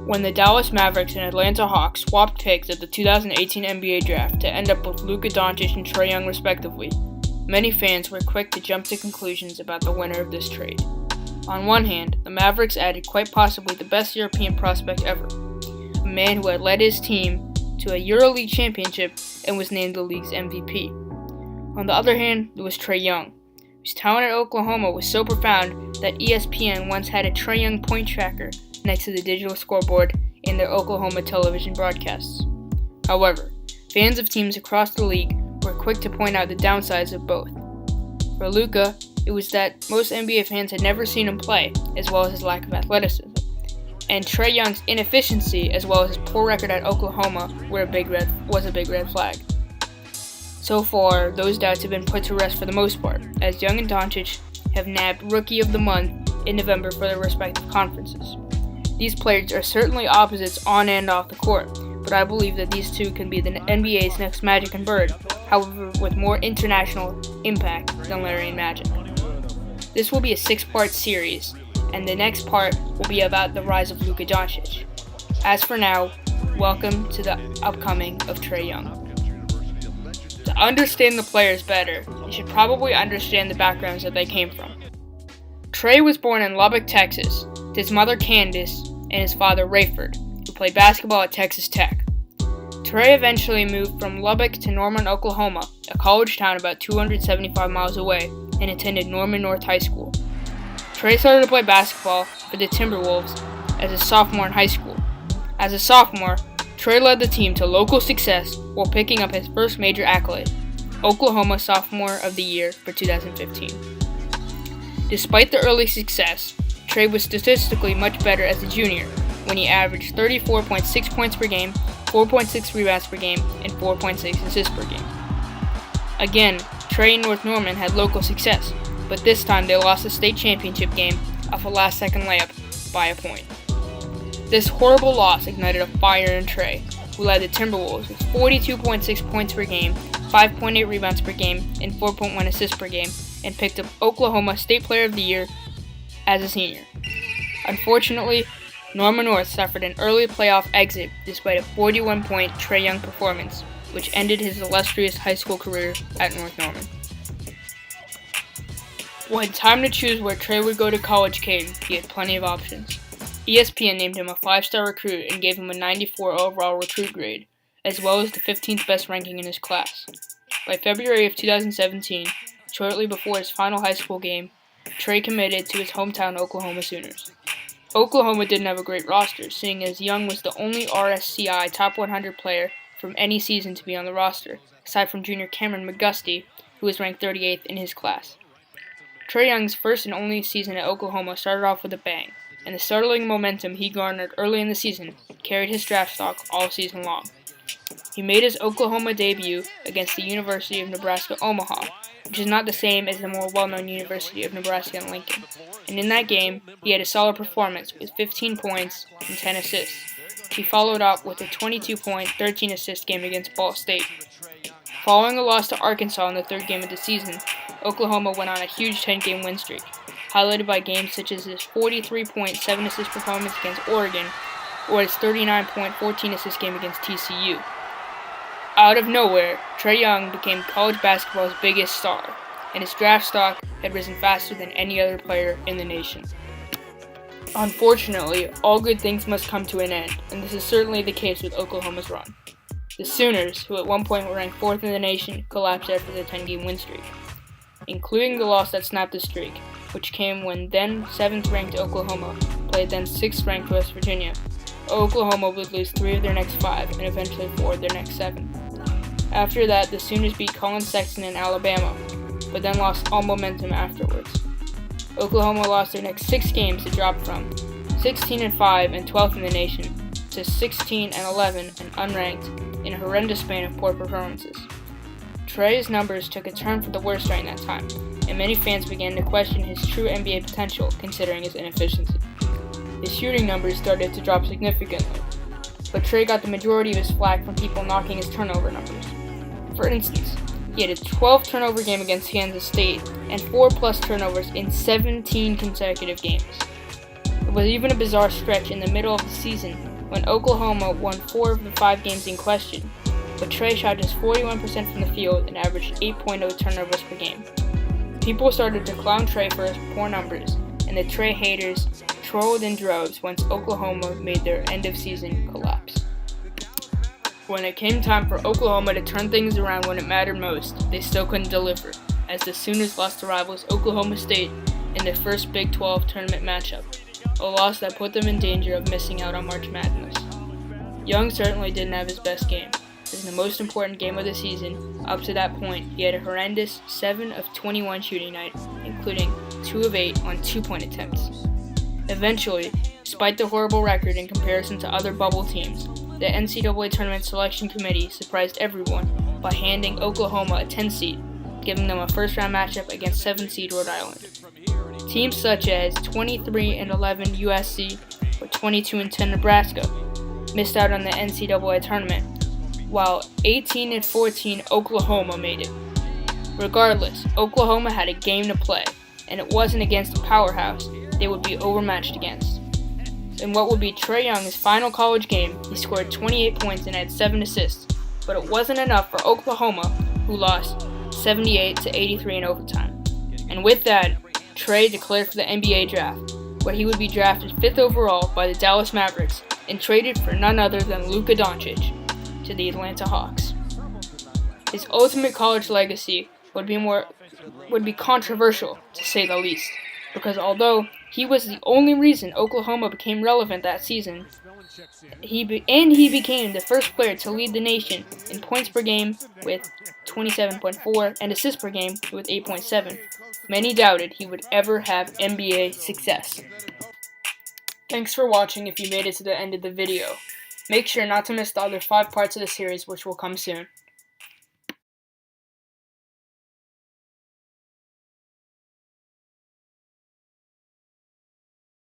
When the Dallas Mavericks and Atlanta Hawks swapped picks at the 2018 NBA Draft to end up with Luka, Doncic, and Trae Young respectively, many fans were quick to jump to conclusions about the winner of this trade. On one hand, the Mavericks added quite possibly the best European prospect ever, a man who had led his team to a EuroLeague championship and was named the league's MVP. On the other hand, there was Trae Young, whose talent at Oklahoma was so profound that ESPN once had a Trae Young point tracker next to the digital scoreboard in their Oklahoma television broadcasts. However, fans of teams across the league were quick to point out the downsides of both. For Luka, it was that most NBA fans had never seen him play, as well as his lack of athleticism. And Trae Young's inefficiency, as well as his poor record at Oklahoma, was a big red flag. So far, those doubts have been put to rest for the most part, as Young and Doncic have nabbed Rookie of the Month in November for their respective conferences. These players are certainly opposites on and off the court, but I believe that these two can be the NBA's next Magic and Bird, however with more international impact than Larry and Magic. This will be a 6-part series, and the next part will be about the rise of Luka Doncic. As for now, welcome to the upcoming of Trae Young. To understand the players better, you should probably understand the backgrounds that they came from. Trae was born in Lubbock, Texas, to his mother Candace and his father Rayford, who played basketball at Texas Tech. Trae eventually moved from Lubbock to Norman, Oklahoma, a college town about 275 miles away, and attended Norman North High School. Trae started to play basketball for the Timberwolves as a sophomore in high school. As a sophomore, Trae led the team to local success while picking up his first major accolade, Oklahoma Sophomore of the Year for 2015. Despite the early success, Trae was statistically much better as a junior, when he averaged 34.6 points per game, 4.6 rebounds per game, and 4.6 assists per game. Again, Trae and North Norman had local success, but this time they lost the state championship game off a last-second layup by a point. This horrible loss ignited a fire in Trae, who led the Timberwolves with 42.6 points per game, 5.8 rebounds per game, and 4.1 assists per game, and picked up Oklahoma State Player of the Year as a senior. Unfortunately, Norman North suffered an early playoff exit despite a 41-point Trae Young performance, which ended his illustrious high school career at North Norman. When time to choose where Trae would go to college came, he had plenty of options. ESPN named him a 5-star recruit and gave him a 94 overall recruit grade, as well as the 15th best ranking in his class. By February of 2017, shortly before his final high school game, Trae committed to his hometown Oklahoma Sooners. Oklahoma didn't have a great roster, seeing as Young was the only RSCI Top 100 player from any season to be on the roster, aside from junior Cameron McGusty, who was ranked 38th in his class. Trae Young's first and only season at Oklahoma started off with a bang, and the startling momentum he garnered early in the season carried his draft stock all season long. He made his Oklahoma debut against the University of Nebraska-Omaha, which is not the same as the more well-known University of Nebraska and Lincoln. And in that game, he had a solid performance with 15 points and 10 assists. He followed up with a 22-point, 13-assist game against Ball State. Following a loss to Arkansas in the third game of the season, Oklahoma went on a huge 10-game win streak, highlighted by games such as his 43-point, 7-assist performance against Oregon, or his 39-point, 14-assist game against TCU. Out of nowhere, Trae Young became college basketball's biggest star, and his draft stock had risen faster than any other player in the nation. Unfortunately, all good things must come to an end, and this is certainly the case with Oklahoma's run. The Sooners, who at one point were ranked 4th in the nation, collapsed after the 10-game win streak, including the loss that snapped the streak, which came when then 7th-ranked Oklahoma played then 6th-ranked West Virginia. Oklahoma would lose 3 of their next 5 and eventually 4 of their next 7. After that, the Sooners beat Collin Sexton in Alabama, but then lost all momentum afterwards. Oklahoma lost their next 6 games to drop from 16-5 and 12th in the nation to 16-11 and unranked in a horrendous span of poor performances. Trae's numbers took a turn for the worse during that time, and many fans began to question his true NBA potential considering his inefficiency. His shooting numbers started to drop significantly, but Trae got the majority of his flack from people knocking his turnover numbers. For instance, he had a 12-turnover game against Kansas State and 4+ turnovers in 17 consecutive games. It was even a bizarre stretch in the middle of the season when Oklahoma won 4 of the 5 games in question, but Trae shot just 41% from the field and averaged 8.0 turnovers per game. People started to clown Trae for his poor numbers, and the Trae haters trolled in droves once Oklahoma made their end-of-season collapse. When it came time for Oklahoma to turn things around when it mattered most, they still couldn't deliver, as the Sooners lost to rivals Oklahoma State in their first Big 12 tournament matchup, a loss that put them in danger of missing out on March Madness. Young certainly didn't have his best game. In the most important game of the season, up to that point, he had a horrendous 7 of 21 shooting night, including 2 of 8 on 2-point attempts. Eventually, despite the horrible record in comparison to other bubble teams, the NCAA Tournament Selection Committee surprised everyone by handing Oklahoma a 10 seed, giving them a first-round matchup against 7-seed Rhode Island. Teams such as 23-11 USC or 22-10 Nebraska missed out on the NCAA tournament, while 18-14 Oklahoma made it. Regardless, Oklahoma had a game to play, and it wasn't against a powerhouse they would be overmatched against. In what would be Trae Young's final college game, he scored 28 points and had 7 assists, but it wasn't enough for Oklahoma, who lost 78-83 in overtime. And with that, Trae declared for the NBA draft, where he would be drafted 5th overall by the Dallas Mavericks and traded for none other than Luka Doncic to the Atlanta Hawks. His ultimate college legacy would be controversial, to say the least, because although he was the only reason Oklahoma became relevant that season, he became the first player to lead the nation in points per game with 27.4 and assists per game with 8.7. Many doubted he would ever have NBA success. Thanks for watching if you made it to the end of the video. Make sure not to miss the other 5 parts of the series, which will come soon.